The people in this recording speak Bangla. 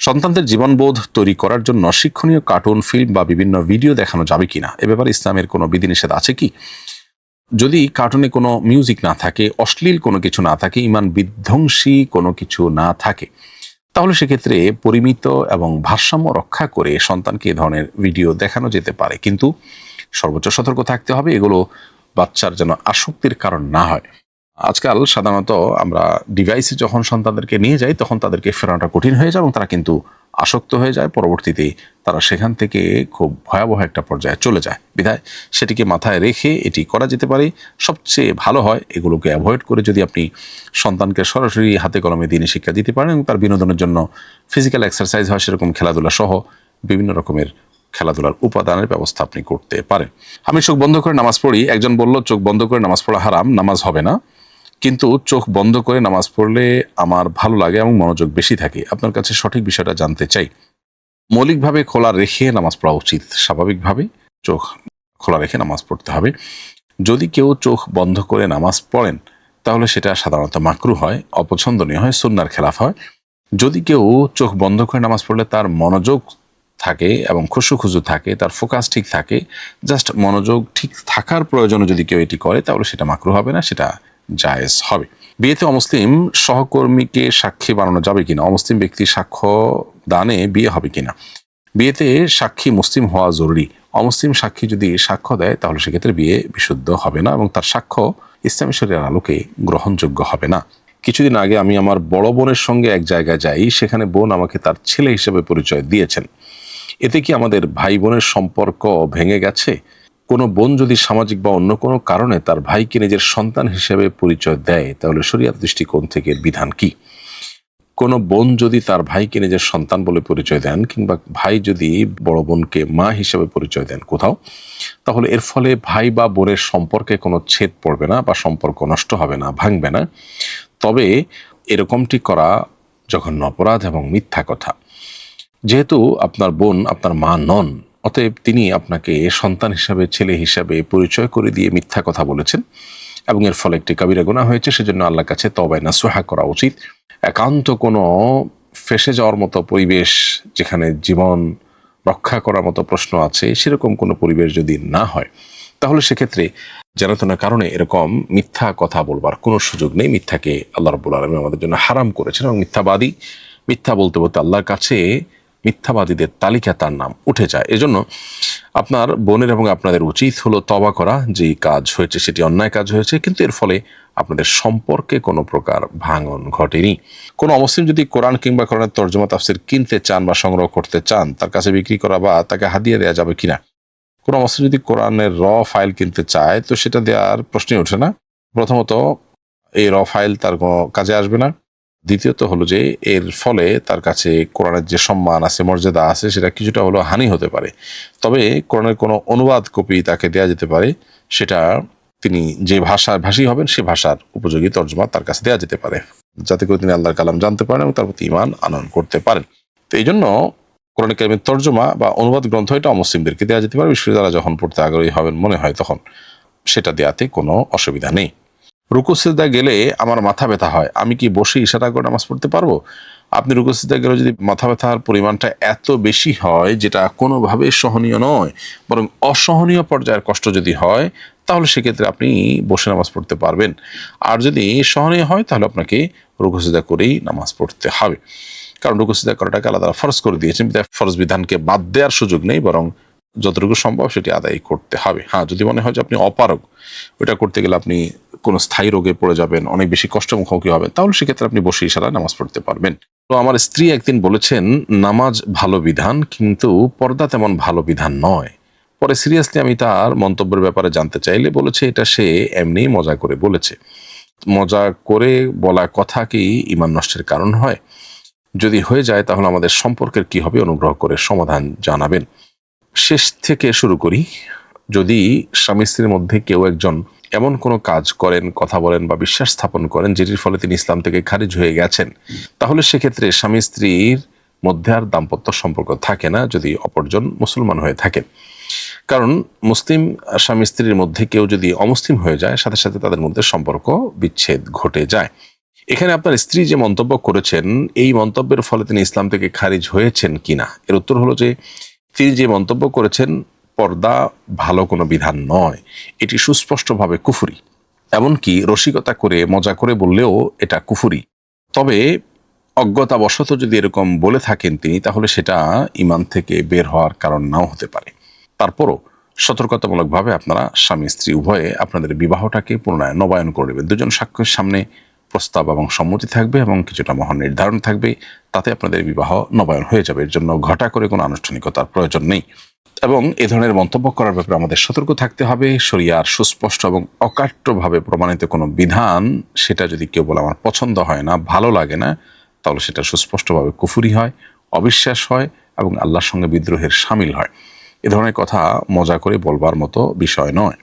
সন্তানদের জীবনবোধ তৈরি করার জন্য শিক্ষণীয় কার্টুন, ফিল্ম বা বিভিন্ন ভিডিও দেখানো যাবে কিনা, এ ব্যাপারে ইসলামের কোনো বিধিনিষেধ আছে কি? যদি কার্টুনে কোনো মিউজিক না থাকে, অশ্লীল কোনো কিছু না থাকে, ইমান বিধ্বংসী কোনো কিছু না থাকে, তাহলে সেক্ষেত্রে পরিমিত এবং ভারসাম্য রক্ষা করে সন্তানকে এ ধরনের ভিডিও দেখানো যেতে পারে, কিন্তু সর্বোচ্চ সতর্ক থাকতে হবে এগুলো বাচ্চার যেন আসক্তির কারণ না হয়। আজকাল সাধারণত আমরা ডিভাইসে যখন সন্তানদেরকে নিয়ে যাই তখন তাদেরকে ফেরানোটা কঠিন হয়ে যায় এবং তারা কিন্তু আসক্ত হয়ে যায়। পরবর্তীতে তারা সেখান থেকে খুব ভয়াবহ একটা পর্যায়ে চলে যায়। বিধায় সেটিকে মাথায় রেখে এটি করা যেতে পারে। সবচেয়ে ভালো হয় এগুলোকে অ্যাভয়েড করে যদি আপনি সন্তানকে সরাসরি হাতে কলমে দিনে শিক্ষা দিতে পারেন এবং তার বিনোদনের জন্য ফিজিক্যাল এক্সারসাইজ হয় সেরকম খেলাধুলা সহ বিভিন্ন রকমের খেলাধুলার উপাদানের ব্যবস্থা আপনি করতে পারেন। আমি চোখ বন্ধ করে নামাজ পড়ি। একজন বলল চোখ বন্ধ করে নামাজ পড়া হারাম, নামাজ হবে না, কিন্তু চোখ বন্ধ করে নামাজ পড়লে আমার ভালো লাগে এবং মনোযোগ বেশি থাকে। আপনার কাছে সঠিক বিষয়টা জানতে চাই। মৌলিকভাবে খোলা রেখে নামাজ পড়া উচিত। স্বাভাবিকভাবে চোখ খোলা রেখে নামাজ পড়তে হবে। যদি কেউ চোখ বন্ধ করে নামাজ পড়েন তাহলে সেটা সাধারণত মাকরুহ হয়, অপছন্দনীয় হয়, সুন্নাহর খেলাফ হয়। যদি কেউ চোখ বন্ধ করে নামাজ পড়লে তার মনোযোগ থাকে এবং খুশু থাকে, তার ফোকাস ঠিক থাকে, জাস্ট মনোযোগ ঠিক থাকার প্রয়োজনে যদি কেউ এটি করে তাহলে সেটা মাকরুহ হবে না, সেটা জায়েজ হবে। বিয়েতে অমুসলিম সহকর্মীকে সাক্ষী বানানো যাবে কিনা, অমুসলিম ব্যক্তি সাক্ষ্য দানে বিয়ে হবে কিনা? বিয়েতে সাক্ষী মুসলিম হওয়া জরুরি। অমুসলিম সাক্ষী যদি সাক্ষ্য দেয় তাহলে সেক্ষেত্রে বিয়ে বিশুদ্ধ হবে না এবং তার সাক্ষ্য ইসলামী শরীয়তের আলোকে গ্রহণযোগ্য হবে না। কিছুদিন আগে আমি আমার বড় বোনের সঙ্গে এক জায়গায় যাই, সেখানে বোন আমাকে তার ছেলে হিসেবে পরিচয় দিয়েছেন। এতে কি আমাদের ভাই বোনের সম্পর্ক ভেঙে গেছে? কোনো বোন যদি সামাজিক বা অন্য কোনো কারণে তার ভাইকে নিজের সন্তান হিসেবে পরিচয় দেয় তাহলে শরীয়ত দৃষ্টিকোণ থেকে বিধান কি? কোনো বোন যদি তার ভাইকে নিজের সন্তান বলে পরিচয় দেন কিংবা ভাই যদি বড় বোনকে মা হিসেবে পরিচয় দেন কোথাও, তাহলে এর ফলে ভাই বা বোনের সম্পর্কে কোনো ছেদ পড়বে না বা সম্পর্ক নষ্ট হবে না, ভাঙবে না। তবে এরকমটি করা জঘন্য অপরাধ এবং মিথ্যা কথা। যেহেতু আপনার বোন আপনার মা নন, অতএব তিনি আপনাকে সন্তান হিসাবে, ছেলে হিসাবে পরিচয় করে দিয়ে মিথ্যা কথা বলেছেন এবং এর ফলে একটি কবিরা গুনাহ হয়েছে। সেজন্য আল্লাহর কাছে তওবা নাসুহা করা উচিত। একান্ত কোনো ফেঁসে যাওয়ার মতো পরিবেশ, যেখানে জীবন রক্ষা করার মতো প্রশ্ন আছে, সেরকম কোনো পরিবেশ যদি না হয় তাহলে সেক্ষেত্রে জানাতনার কারণে এরকম মিথ্যা কথা বলবার কোনো সুযোগ নেই। মিথ্যাকে আল্লাহ রাব্বুল আলামিন আমাদের জন্য হারাম করেছেন এবং মিথ্যা বলতে বলতে আল্লাহর কাছে মিথ্যাবাদীদের তালিকা তার নাম উঠে যায়। এজন্য আপনার বোনের এবং আপনাদের উচিত হলো তওবা করা। যে কাজ হয়েছে সেটি অন্যায় কাজ হয়েছে, কিন্তু এর ফলে আপনাদের সম্পর্কে কোনো প্রকার ভাঙন ঘটেনি। কোনো অমুসলিম যদি কোরআন কিংবা কোরআনের তর্জমা তাফসির কিনতে চান বা সংগ্রহ করতে চান, তার কাছে বিক্রি করা বা তাকে হাদিয়া দেওয়া যাবে কিনা? কোনো অমুসলিম যদি কোরআনের ফাইল কিনতে চায় তো সেটা দেওয়ার প্রশ্নই ওঠে না। প্রথমত এই ফাইল তার কোনো কাজে আসবে না। দ্বিতীয়ত হলো যে এর ফলে তার কাছে কোরআনের যে সম্মান আছে, মর্যাদা আছে, সেটা কিছুটা হলো হানি হতে পারে। তবে কোরআনের কোনো অনুবাদ কপি তাকে দেওয়া যেতে পারে, সেটা তিনি যে ভাষী হবেন সে ভাষার উপযোগী তর্জমা তার কাছে দেওয়া যেতে পারে, যাতে করে তিনি আল্লাহর কালাম জানতে পারেন এবং তার প্রতি ঈমান আনয়ন করতে পারেন। তো এই জন্য কোরআন কারীমের তর্জমা বা অনুবাদ গ্রন্থ এটা মুসলিমদেরকে দেওয়া যেতে পারে, বিশেষ করে যারা যখন পড়তে আগ্রহী হবেন মনে হয় তখন সেটা দেওয়াতে কোনো অসুবিধা নেই। রুকু সিজদা গেলে আমার মাথা ব্যথা হয়, আমি কি বসে ইশারা করে নামাজ পড়তে পারবো? আপনি রুকু সিজদা গেলে যদি মাথা ব্যথার পরিমাণটা এত বেশি হয় যেটা কোনোভাবে সহনীয় নয়, বরং অসহনীয় পর্যায়ের কষ্ট যদি হয়, তাহলে সেক্ষেত্রে আপনি বসে নামাজ পড়তে পারবেন। আর যদি সহনীয় হয় তাহলে আপনাকে রুকু সিজদা করেই নামাজ পড়তে হবে, কারণ রুকু সিজদা করাটাকে আল্লাহ তাআলা ফরজ করে দিয়েছেন। ফরজ বিধানকে বাদ দেওয়ার সুযোগ নেই, বরং যতটুকু সম্ভব সেটি আদায় করতে হবে। হ্যাঁ, যদি মনে হয় যে আপনি অপারগ, ওইটা করতে গেলে আপনি কোনো স্থায়ী রোগে পড়ে যাবেন, অনেক বেশি কষ্ট মুখোমুখি হবেন, তাহলে সেক্ষেত্রে আপনি বসে ইশারায় নামাজ পড়তে পারবেন। তো আমার স্ত্রী একদিন বলেছেন নামাজ ভালো বিধান, কিন্তু পর্দা তেমন ভালো বিধান নয়। পরে সিরিয়াসলি আমি তার মন্তব্যের ব্যাপারে জানতে চাইলে বলেছে এটা সে এমনি মজা করে বলেছে। মজা করে বলা কথা কি ঈমান নষ্টের কারণ হয়? যদি হয়ে যায় তাহলে আমাদের সম্পর্কের কি হবে? অনুগ্রহ করে সমাধান জানাবেন। শেষ থেকে শুরু করি। যদি স্বামী স্ত্রীর মধ্যে কেউ একজন এমন কোনো কাজ করেন, কথা বলেন বা বিশ্বাস স্থাপন করেন যেটির ফলে তিনি ইসলাম থেকে খারিজ হয়ে গেছেন, তাহলে সেক্ষেত্রে স্বামী স্ত্রীর মধ্যে আর দাম্পত্য সম্পর্ক থাকে না, যদি অপরজন মুসলমান হয়ে থাকেন। কারণ মুসলিম স্বামী স্ত্রীর মধ্যে কেউ যদি অমুসলিম হয়ে যায়, সাথে সাথে তাদের মধ্যে সম্পর্ক বিচ্ছেদ ঘটে যায়। এখানে আপনার স্ত্রী যে মন্তব্য করেছেন, এই মন্তব্যের ফলে তিনি ইসলাম থেকে খারিজ হয়েছেন কিনা, এর উত্তর হলো যে তিনি যে মন্তব্য করেছেন পর্দা ভালো কোনো বিধান নয়, এটি সুস্পষ্টভাবে কুফরি। এমনকি রসিকতা করে মজা করে বললেও এটা কুফরি। তবে অজ্ঞতাবশত যদি এরকম বলে থাকেন তিনি, তাহলে সেটা ইমান থেকে বের হওয়ার কারণ নাও হতে পারে। তারপরও সতর্কতামূলকভাবে আপনারা স্বামী স্ত্রী উভয়ে আপনাদের বিবাহটাকে পুনরায় নবায়ন করে নেবেন। দুজন সাক্ষ্যের সামনে প্রস্তাব এবং সম্মতি থাকবে এবং কিছুটা মহান নির্ধারণ থাকবে, তাতে আপনাদের বিবাহ নবায়ন হয়ে যাবে। এর জন্য ঘটা করে কোনো আনুষ্ঠানিকতার প্রয়োজন নেই। এবং এ ধরনের মন্তব্য করার ব্যাপারে আমাদের সতর্ক থাকতে হবে। শরিয়ার সুস্পষ্ট এবং অকাট্যভাবে প্রমাণিত কোনো বিধান, সেটা যদি কেউ বলে আমার পছন্দ হয় না, ভালো লাগে না, তাহলে সেটা সুস্পষ্টভাবে কুফরি হয়, অবিশ্বাস হয় এবং আল্লাহর সঙ্গে বিদ্রোহের শামিল হয়। এ ধরনের কথা মজা করে বলবার মতো বিষয় নয়।